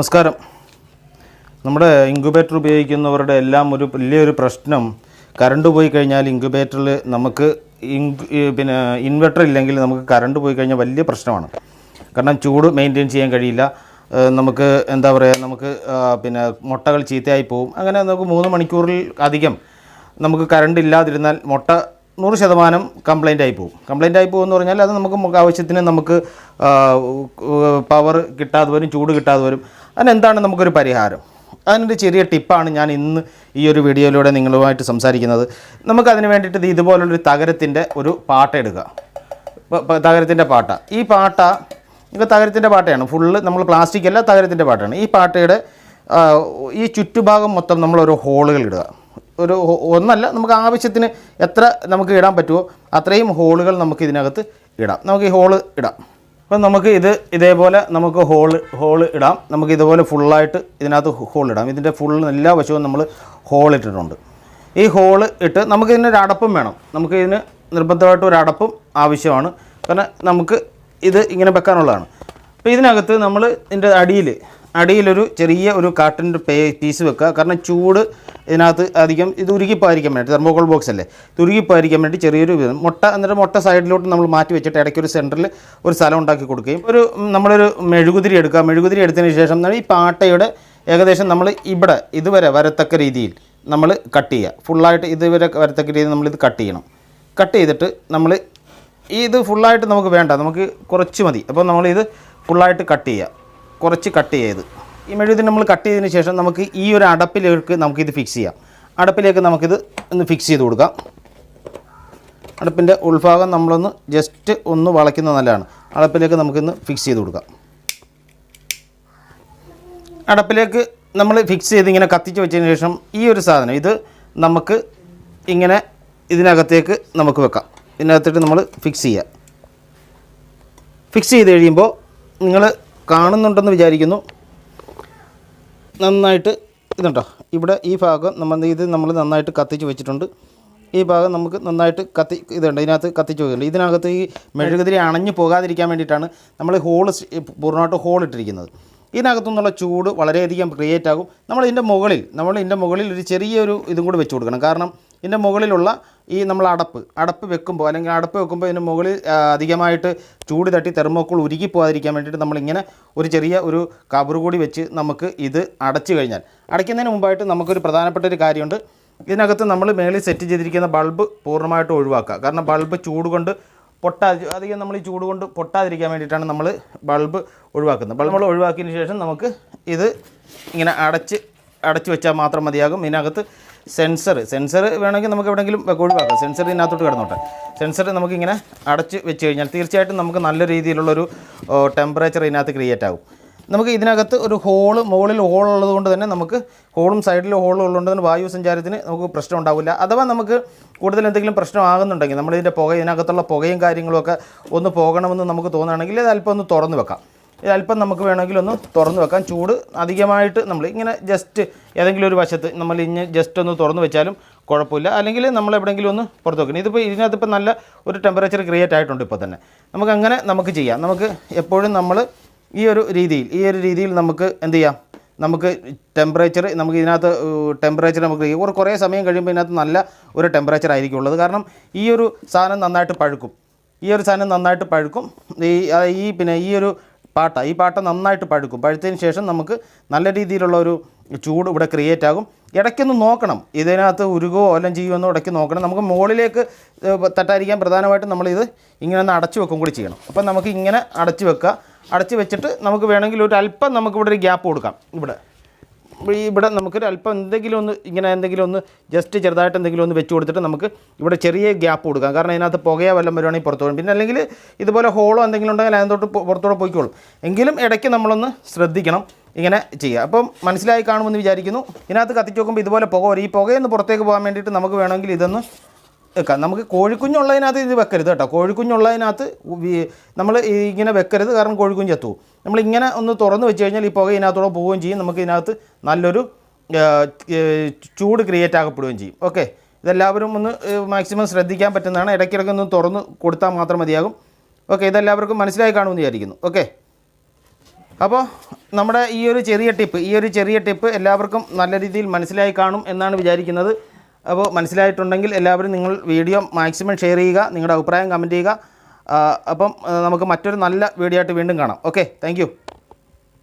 നമസ്കാരം. നമ്മുടെ ഇൻക്യുബേറ്റർ ഉപയോഗിക്കുന്നവരുടെ എല്ലാം ഒരു വലിയൊരു പ്രശ്നം, കറണ്ട് പോയി കഴിഞ്ഞാൽ ഇൻക്യുബേറ്ററിൽ നമുക്ക് ഇൻവെർട്ടർ ഇല്ലെങ്കിൽ നമുക്ക് കറണ്ട് പോയി കഴിഞ്ഞാൽ വലിയ പ്രശ്നമാണ്. കാരണം ചൂട് മെയിൻറ്റെയിൻ ചെയ്യാൻ കഴിയില്ല. നമുക്ക് എന്താ പറയുക, നമുക്ക് മുട്ടകൾ ചീത്തയായി പോകും. അങ്ങനെ നമുക്ക് 3 മണിക്കൂറിൽ അധികം നമുക്ക് കറണ്ട് ഇല്ലാതിരുന്നാൽ മുട്ട 100% കംപ്ലൈൻ്റ് ആയി പോകും. കംപ്ലൈൻ്റ് ആയി പോകുമെന്ന് പറഞ്ഞാൽ അത് നമുക്ക് ആവശ്യത്തിന് നമുക്ക് പവർ കിട്ടാതെ വരും, ചൂട് കിട്ടാതെ വരും. അതിനെന്താണ് നമുക്കൊരു പരിഹാരം? അതിനൊരു ചെറിയ ടിപ്പാണ് ഞാൻ ഇന്ന് ഈ ഒരു വീഡിയോയിലൂടെ നിങ്ങളുമായിട്ട് സംസാരിക്കുന്നത്. നമുക്കതിന് വേണ്ടിയിട്ട് ഇതുപോലുള്ളൊരു തകരത്തിൻ്റെ ഒരു പാട്ട എടുക്കുക. തകരത്തിൻ്റെ പാട്ട, ഈ പാട്ട തകരത്തിൻ്റെ പാട്ടയാണ് ഫുള്ള്, നമ്മൾ പ്ലാസ്റ്റിക് അല്ല, തകരത്തിൻ്റെ പാട്ടയാണ്. ഈ പാട്ടയുടെ ഈ ചുറ്റുഭാഗം മൊത്തം നമ്മളൊരു ഹോളുകൾ ഇടുക. ഒന്നല്ല, നമുക്ക് ആവശ്യത്തിന് എത്ര നമുക്ക് ഇടാൻ പറ്റുമോ അത്രയും ഹോളുകൾ നമുക്ക് ഇതിനകത്ത് ഇടാം. നമുക്ക് ഈ ഹോള് ഇടാം. അപ്പം നമുക്ക് ഇതേപോലെ നമുക്ക് ഹോള് ഇടാം. നമുക്ക് ഇതുപോലെ ഫുള്ളായിട്ട് ഇതിനകത്ത് ഹോൾ ഇടാം. ഇതിൻ്റെ എല്ലാ വശവും നമ്മൾ ഹോൾ ഇട്ടിട്ടുണ്ട്. ഈ ഹോള് ഇട്ട് നമുക്കിതിനൊരു അടപ്പും വേണം. നമുക്കിതിന് നിർബന്ധമായിട്ടും ഒരു അടപ്പും ആവശ്യമാണ്. കാരണം നമുക്ക് ഇത് ഇങ്ങനെ വെക്കാനുള്ളതാണ്. അപ്പോൾ ഇതിനകത്ത് നമ്മൾ ഇതിൻ്റെ അടിയിലൊരു ചെറിയ ഒരു കാർട്ടൻ്റെ പീസ് വെക്കുക. കാരണം ചൂട് ഇതിനകത്ത് അധികം ഇത് ഉരുകിപ്പോയിരിക്കാൻ വേണ്ടി, തെർമോകോൾ ബോക്സ് അല്ലേ, ഉരുകിപ്പോയിരിക്കാൻ വേണ്ടി ചെറിയൊരു മുട്ട സൈഡിലോട്ട് നമ്മൾ മാറ്റി വെച്ചിട്ട് ഇടയ്ക്കൊരു സെൻറ്ററിൽ ഒരു സ്ഥലം ഉണ്ടാക്കി കൊടുക്കുകയും നമ്മളൊരു മെഴുകുതിരി എടുക്കുക. മെഴുകുതിരി എടുത്തതിന് ശേഷം ഈ പാട്ടയുടെ ഏകദേശം നമ്മൾ ഇതുവരെ വരത്തക്ക രീതിയിൽ നമ്മൾ കട്ട് ചെയ്യുക. ഫുള്ളായിട്ട് ഇതുവരെ വരത്തക്ക രീതിയിൽ നമ്മളിത് കട്ട് ചെയ്യണം. കട്ട് ചെയ്തിട്ട് നമ്മൾ ഇത് ഫുള്ളായിട്ട് നമുക്ക് വേണ്ട, നമുക്ക് കുറച്ച് മതി. അപ്പോൾ നമ്മളിത് ഫുള്ളായിട്ട് കട്ട് ചെയ്യുക. കുറച്ച് കട്ട് ചെയ്ത് ഈ മെഴുകുതിരി നമ്മൾ കട്ട് ചെയ്തതിന് ശേഷം നമുക്ക് ഈ ഒരു അടപ്പിലേക്ക് നമുക്കിത് ഫിക്സ് ചെയ്യാം. അടപ്പിലേക്ക് നമുക്കിത് ഒന്ന് ഫിക്സ് ചെയ്ത് കൊടുക്കാം. അടപ്പിൻ്റെ ഉൾഭാഗം നമ്മളൊന്ന് ജസ്റ്റ് ഒന്ന് വളയ്ക്കുന്നത് നല്ലതാണ്. അടപ്പിലേക്ക് നമുക്കിന്ന് ഫിക്സ് ചെയ്ത് കൊടുക്കാം. അടപ്പിലേക്ക് നമ്മൾ ഫിക്സ് ചെയ്ത് ഇങ്ങനെ കത്തിച്ച് വെച്ചതിന് ശേഷം ഈ ഒരു സാധനം ഇത് നമുക്ക് ഇങ്ങനെ ഇതിനകത്തേക്ക് നമുക്ക് വെക്കാം. ഇതിനകത്തിട്ട് നമ്മൾ ഫിക്സ് ചെയ്യുക. ഫിക്സ് ചെയ്ത് കഴിയുമ്പോൾ നിങ്ങൾ കാണുന്നുണ്ടെന്ന് വിചാരിക്കുന്നു. നന്നായിട്ട് ഇതുണ്ടോ, ഇവിടെ ഈ ഭാഗം നമ്മൾ നന്നായിട്ട് കത്തിച്ച് വെച്ചിട്ടുണ്ട്. ഈ ഭാഗം നമുക്ക് നന്നായിട്ട് ഇതിനകത്ത് കത്തിച്ച് വെക്കുന്നുണ്ട്. ഇതിനകത്ത് ഈ മെഴുകുതിരി അണഞ്ഞു പോകാതിരിക്കാൻ വേണ്ടിയിട്ടാണ് നമ്മൾ പൂർണ്ണമായിട്ട് ഹോൾ ഇട്ടിരിക്കുന്നത്. ഇതിനകത്തുനിന്നുള്ള ചൂട് വളരെയധികം ക്രിയേറ്റ് ആകും. നമ്മളിതിൻ്റെ മുകളിൽ ഒരു ചെറിയൊരു ഇതും കൂടി വെച്ച് കൊടുക്കണം. കാരണം ഇതിൻ്റെ മുകളിലുള്ള ഈ നമ്മൾ അടപ്പ് വെക്കുമ്പോൾ ഇതിൻ്റെ മുകളിൽ അധികമായിട്ട് ചൂട് തട്ടി തെർമോക്കോൾ ഉരുകി പോകാതിരിക്കാൻ വേണ്ടിയിട്ട് നമ്മളിങ്ങനെ ഒരു ചെറിയ ഒരു കവർ കൂടി വെച്ച് നമുക്ക് ഇത് അടയ്ക്കുന്നതിന് മുമ്പായിട്ട് നമുക്കൊരു പ്രധാനപ്പെട്ട ഒരു കാര്യമുണ്ട്. ഇതിനകത്ത് നമ്മൾ മേളിൽ സെറ്റ് ചെയ്തിരിക്കുന്ന ബൾബ് പൂർണ്ണമായിട്ട് ഒഴിവാക്കുക. കാരണം ബൾബ് ചൂട് കൊണ്ട് അധികം നമ്മൾ ഈ ചൂട് കൊണ്ട് പൊട്ടാതിരിക്കാൻ വേണ്ടിയിട്ടാണ് നമ്മൾ ബൾബ് ഒഴിവാക്കുന്നത്. ബൾബ് നമ്മൾ ഒഴിവാക്കിയതിന് ശേഷം നമുക്ക് ഇത് ഇങ്ങനെ അടച്ച് വെച്ചാൽ മാത്രം മതിയാകും. ഇതിനകത്ത് സെൻസർ വേണമെങ്കിൽ നമുക്ക് എവിടെയെങ്കിലും ഒഴിവാക്കാം. സെൻസർ ഇതിനകത്തോട്ട് കിടന്നോട്ടെ. സെൻസർ നമുക്കിങ്ങനെ അടച്ച് വെച്ച് കഴിഞ്ഞാൽ തീർച്ചയായിട്ടും നമുക്ക് നല്ല രീതിയിലുള്ളൊരു ടെമ്പറേച്ചർ ഇതിനകത്ത് ക്രിയേറ്റ് ആകും. നമുക്ക് ഇതിനകത്ത് ഒരു മുകളിൽ ഹോളുള്ളത് കൊണ്ട് തന്നെ നമുക്ക് സൈഡിൽ ഹോളും ഉള്ളതുകൊണ്ട് തന്നെ വായു സഞ്ചാരത്തിന് നമുക്ക് പ്രശ്നം ഉണ്ടാവില്ല. അഥവാ നമുക്ക് കൂടുതൽ എന്തെങ്കിലും പ്രശ്നമാകുന്നുണ്ടെങ്കിൽ നമ്മളിതിൻ്റെ ഇതിനകത്തുള്ള പുകയും കാര്യങ്ങളുമൊക്കെ ഒന്ന് പോകണമെന്ന് നമുക്ക് തോന്നുകയാണെങ്കിൽ ഇത് അല്പം ഒന്ന് തുറന്ന് വെക്കാം. ഇതല്പം നമുക്ക് വേണമെങ്കിൽ ഒന്ന് തുറന്ന് വെക്കാം. ചൂട് അധികമായിട്ട് നമ്മൾ ഇങ്ങനെ ജസ്റ്റ് ഏതെങ്കിലും ഒരു വശത്ത് നമ്മൾ ജസ്റ്റ് ഒന്ന് തുറന്ന് വെച്ചാലും കുഴപ്പമില്ല. അല്ലെങ്കിൽ നമ്മൾ എവിടെയെങ്കിലും ഒന്ന് പുറത്ത് വെക്കണം. ഇതിനകത്തിപ്പോൾ നല്ല ഒരു ടെമ്പറേച്ചർ ക്രിയേറ്റ് ആയിട്ടുണ്ട്. ഇപ്പോൾ തന്നെ നമുക്ക് ചെയ്യാം. നമുക്ക് എപ്പോഴും നമ്മൾ ഈ ഒരു രീതിയിൽ നമുക്ക് എന്ത് ചെയ്യാം, നമുക്ക് ടെമ്പറേച്ചർ നമുക്ക് കുറേ സമയം കഴിയുമ്പോൾ ഇതിനകത്ത് നല്ല ഒരു ടെമ്പറേച്ചർ ആയിരിക്കും ഉള്ളത്. കാരണം ഈ ഒരു സാധനം നന്നായിട്ട് പഴുക്കും. ഈ പാട്ട നന്നായിട്ട് പഴുത്തതിന് ശേഷം നമുക്ക് നല്ല രീതിയിലുള്ള ഒരു ചൂട് ഇവിടെ ക്രിയേറ്റ് ആകും. ഇടയ്ക്കൊന്ന് നോക്കണം, ഇതിനകത്ത് ഉരുകോ എല്ലാം ചെയ്യുമെന്നോ ഇടയ്ക്ക് നോക്കണം. നമുക്ക് മുകളിലേക്ക് തട്ടാതിരിക്കാൻ പ്രധാനമായിട്ടും നമ്മളിത് ഇങ്ങനെ ഒന്ന് അടച്ചു വെക്കും കൂടി ചെയ്യണം. അപ്പം നമുക്ക് ഇങ്ങനെ അടച്ച് വെച്ചിട്ട് നമുക്ക് വേണമെങ്കിൽ ഒരു അല്പം നമുക്കിവിടെ ഒരു ഗ്യാപ്പ് കൊടുക്കാം. ഇവിടെ നമുക്കൊരു അല്പം എന്തെങ്കിലും ഒന്ന് ജസ്റ്റ് ചെറുതായിട്ട് എന്തെങ്കിലും ഒന്ന് വെച്ച് കൊടുത്തിട്ട് നമുക്ക് ഇവിടെ ചെറിയ ഗ്യാപ്പ് കൊടുക്കാം. കാരണം ഇതിനകത്ത് പുകയോ വല്ലതും വരുവാണെങ്കിൽ പുറത്തു പോകും. പിന്നെ അല്ലെങ്കിൽ ഇതുപോലെ ഹോളോ എന്തെങ്കിലും ഉണ്ടെങ്കിൽ അതിനകത്തോട്ട് പുറത്തോടെ പോയിക്കോളും. എങ്കിലും ഇടയ്ക്ക് നമ്മളൊന്ന് ശ്രദ്ധിക്കണം ഇങ്ങനെ ചെയ്യുക. അപ്പം മനസ്സിലായി കാണുമെന്ന് വിചാരിക്കുന്നു. ഇതിനകത്ത് കത്തിച്ച് നോക്കുമ്പോൾ ഇതുപോലെ പുക വരും. ഈ പുകയൊന്ന് പുറത്തേക്ക് പോകാൻ വേണ്ടിയിട്ട് നമുക്ക് വേണമെങ്കിൽ ഇതൊന്ന് വെക്കാം. നമുക്ക് കോഴിക്കുഞ്ഞുള്ളതിനകത്ത് ഇത് വെക്കരുത് കേട്ടോ. കോഴിക്കുഞ്ഞുള്ളതിനകത്ത് നമ്മൾ ഇങ്ങനെ വെക്കരുത്. കാരണം കോഴിക്കുഞ്ഞ് ചത്തുപോകും. നമ്മളിങ്ങനെ ഒന്ന് തുറന്ന് വെച്ച് കഴിഞ്ഞാൽ ഈ പുക ഇതിനകത്തോടെ പോവുകയും ചെയ്യും. നമുക്ക് ഇതിനകത്ത് നല്ലൊരു ചൂട് ക്രിയേറ്റ് ആക്കപ്പെടുകയും ചെയ്യും. ഓക്കെ, ഇതെല്ലാവരും ഒന്ന് മാക്സിമം ശ്രദ്ധിക്കാൻ പറ്റുന്നതാണ്. ഇടയ്ക്കിടയ്ക്കൊന്ന് തുറന്ന് കൊടുത്താൽ മാത്രം മതിയാകും. ഓക്കെ, ഇതെല്ലാവർക്കും മനസ്സിലായി കാണുമെന്ന് വിചാരിക്കുന്നു. ഓക്കെ. അപ്പോൾ നമ്മുടെ ഈ ഒരു ചെറിയ ടിപ്പ് എല്ലാവർക്കും നല്ല രീതിയിൽ മനസ്സിലായി കാണും എന്നാണ് വിചാരിക്കുന്നത്. അപ്പോൾ മനസ്സിലായിട്ടുണ്ടെങ്കിൽ എല്ലാവരും നിങ്ങൾ വീഡിയോ മാക്സിമം ഷെയർ ചെയ്യുക, നിങ്ങളുടെ അഭിപ്രായം കമൻറ്റ് ചെയ്യുക. അപ്പം നമുക്ക് മറ്റൊരു നല്ല വീഡിയോ ആയിട്ട് വീണ്ടും കാണാം. Okay, thank you.